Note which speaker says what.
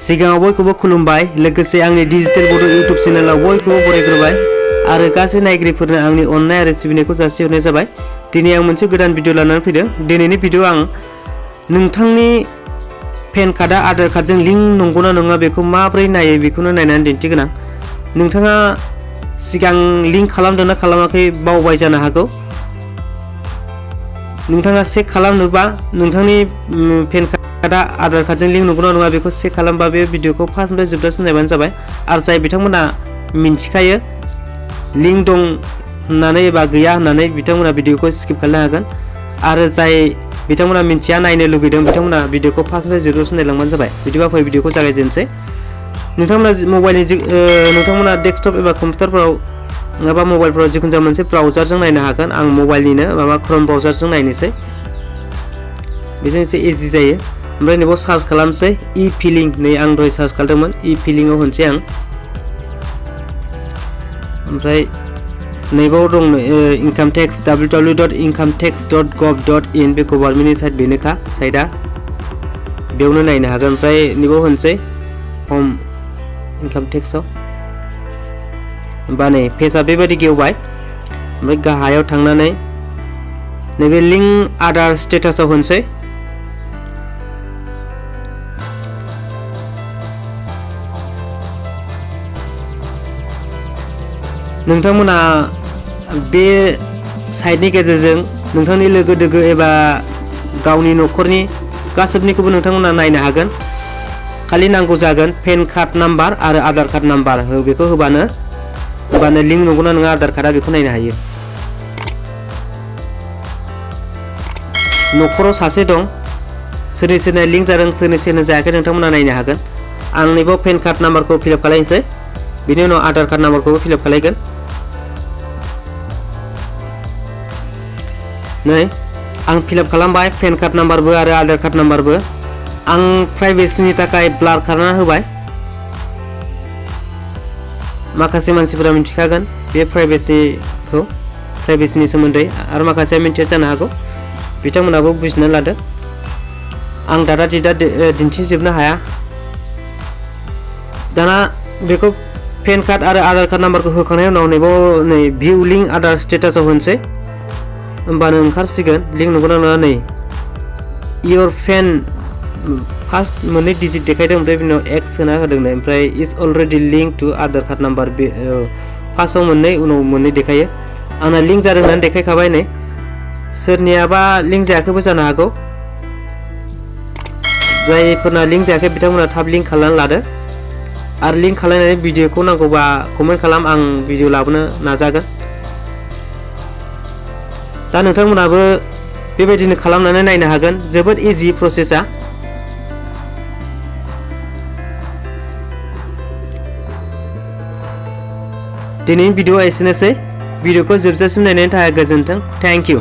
Speaker 1: सिगाङाव बयखौबो खुलुमबाय लोगोसे आंनि डिजिटेल बड' इउट्युब चेनेलाव बयखौबो बरायग्रोबाय आरो गासै नायगिरिफोरनो आंनि अननाय आरो सिबिनायखौ जासिहरनाय जाबाय। दिनै आं मोनसे गोदान भिडिअ लानानै फैदों। दिनैनि भिडिअ आं नोंथांनि पेन कार्डआ आधार कार्डजों लिंक नंगौना नङा बेखौ माबोरै नायो बेखौनो नायनानै दिन्थिगोन आं। नोंथाङा सिगां लिंक खालामदोंना खालामाखै बावबाय जानो हागौ। नोंथाङा चेक खालामनोबा नोंथांनि पेन कार्डआ आधार कार्डजों लिंक नंगौना नङा बेखौ चेक खालामबा बे भिडिअखौ फार्स्टनिफ्राय जोबजासिम नायबानो जाबाय। आरो जाय बिथांमोना मिन्थिखायो लिंक दं होननानै एबा गैया होननानै बिथांमोना भिडिअखौ स्किप खालामनो हागोन। आरो जाय बिथांमोना मिन्थिया नायनो लुगैदों बिथांमोना भिडिअखौ फार्स्टनिफ्राय जोबजासिम नायलांबानो जाबाय। बिदिबा फै भिडिअखौ जागायजेननोसै। नोंथांमोना डेस्कटप एबा कम्पिउटारफोराव नङाबा मबाइलफोराव जिखुनु जाया मोनसे ब्राउजारजों नायनो हागोन। आं मबाइलनिनो माबा क्रोम ब्राउजारजों नायनोसै। बेजों एसे इजि जायो। ओमफ्राय नैबाव सार्च खालामसै इ फिलिं। नै आं दहाय सार्च खालामदोंमोन इ फिलिंआव होनसै आं। ओमफ्राय नैबाव दं इनकाम टेक्स www.incometax.gov.in बे गभर्नमेन्टनि साइट बेनोखा साइटआ बेयावनो नायनो हागोन। ओमफ्राय नैबाव होनसै हम इनकाम टेक्सआव होमबा नै पेजआ बेबायदि गेवबाय। ओमफ्राय गाहायाव थांनानै नैबे लिंक आधार स्टेटासआव होनसै। नोंथांमोना बे साइटनि गेजेरजों नोंथांनि लोगो दोगो एबा गावनि न'खरनि गासैनिखौबो नोंथांमोना नायनो हागोन। खालि नांगौ जागोन पेन कार्ड नाम्बार आरो आधार कार्ड नाम्बार बेखौ होबानो लिंक नंगौना नङा आधार कार्डआ बेखौ नायनो हायो। न'खराव सासे दं सोरनि सोरना लिंक जादों सोरनि सोरना जायाखै नोंथांमोना नायनो हागोन। आं नैबाव पेन कार्ड नाम्बारखौ फिलआप खालामनोसै। बिनि उनाव आधार कार्ड नाम्बारखौबो फिलआप खालामगोन। नै आं फिलआप खालामबाय पेन कार्ड नाम्बारबो आरो आधार कार्ड नाम्बारबो। आं प्राइभेसिनि थाखाय ब्लार खालामना होबाय। माखासे मानसिफोरा मिथिखागोन बे प्राइभेसिनि सोमोन्दै आरो माखासेया मिथिया जानो हागौ। बिथांमोनाबो बुजिनानै लादो। आं दादा दिन्थिजोबनो हाया। दाना बेखौ पेन कार्ड आरो आधार कार्ड नाम्बारखौ होखांनायनि उनाव नैबाव नै भिउ लिंक आधार स्टेटासआव होनसै। होमबानो ओंखारसिगोन लिंक नंगौना नङा। नै इयर पेन फार्स्ट मोननै डिजिट देखायदों ओमफ्राय बिनि उनाव एक्स होना होदों। ओमफ्राय is already link to Aadhaar card number बे फार्स्टआव मोननै उनाव मोननै देखायो। आंना लिंक जादों होननानै देखायखाबाय। नै सोरनियाबा लिंक जायाखैबो जानो हागौ। जायफोरना लिंक जायाखै बिथांमोना थाब लिंक खालामनानै लादो। आरो लिंक खालामनानै भिडिअखौ नांगौबा कमेन्ट खालाम। आं भिडिअ लाबोनो नाजागोन। दा नोंथांमोनाबो बेबायदिनो खालामनानै नायनो हागोन। जोबोद इजि प्रसेसा। दिनैनि भिडिअआ एसेनोसै। भिडिअखौ जोबजासिम नायनायनि थाखाय गोजोन्थों। Thank you.